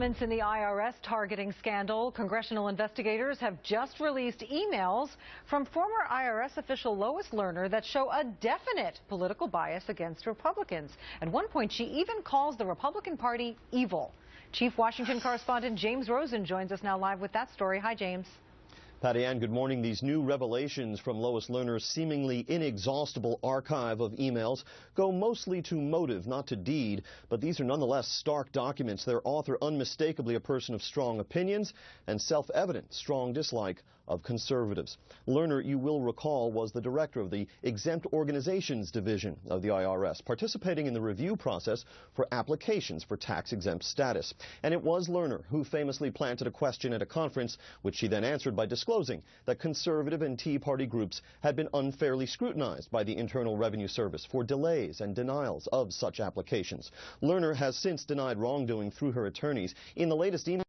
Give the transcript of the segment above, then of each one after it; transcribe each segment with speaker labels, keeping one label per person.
Speaker 1: In the IRS targeting scandal, congressional investigators have just released emails from former IRS official Lois Lerner that show a definite political bias against Republicans. At one point, she even calls the Republican Party evil. Chief Washington correspondent James Rosen joins us now live with that story. Hi, James.
Speaker 2: Patty Ann, good morning. These new revelations from Lois Lerner's seemingly inexhaustible archive of emails go mostly to motive, not to deed, but these are nonetheless stark documents. Their author unmistakably a person of strong opinions and self-evident strong dislike of conservatives. Lerner, you will recall, was the director of the Exempt Organizations Division of the IRS, participating in the review process for applications for tax-exempt status. And it was Lerner who famously planted a question at a conference, which she then answered by disclosing that conservative and Tea Party groups had been unfairly scrutinized by the Internal Revenue Service for delays and denials of such applications. Lerner has since denied wrongdoing through her attorneys. In the latest email,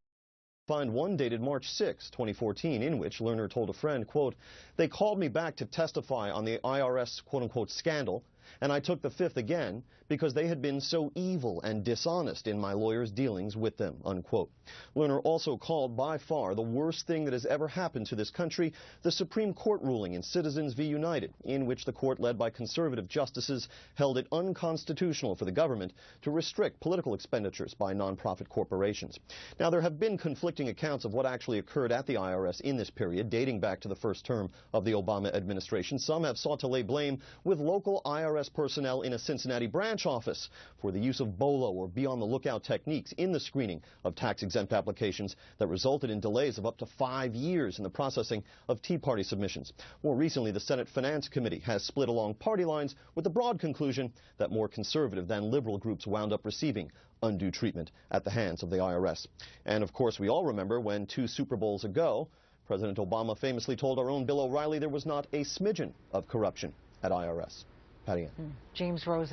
Speaker 2: find one dated March 6, 2014, in which Lerner told a friend, quote, "They called me back to testify on the IRS, quote-unquote, scandal, and I took the fifth again because they had been so evil and dishonest in my lawyer's dealings with them," unquote. Lerner also called by far the worst thing that has ever happened to this country the Supreme Court ruling in Citizens v. United, in which the court led by conservative justices held it unconstitutional for the government to restrict political expenditures by nonprofit corporations. Now, there have been conflicting accounts of what actually occurred at the IRS in this period, dating back to the first term of the Obama administration. Some have sought to lay blame with local IRS personnel in a Cincinnati branch office for the use of BOLO or be-on-the-lookout techniques in the screening of tax-exempt applications that resulted in delays of up to 5 years in the processing of Tea Party submissions. More recently, the Senate Finance Committee has split along party lines with the broad conclusion that more conservative than liberal groups wound up receiving undue treatment at the hands of the IRS. And of course, we all remember when 2 Super Bowls ago, President Obama famously told our own Bill O'Reilly there was not a smidgen of corruption at IRS. Patty Ann.
Speaker 1: James Rosen.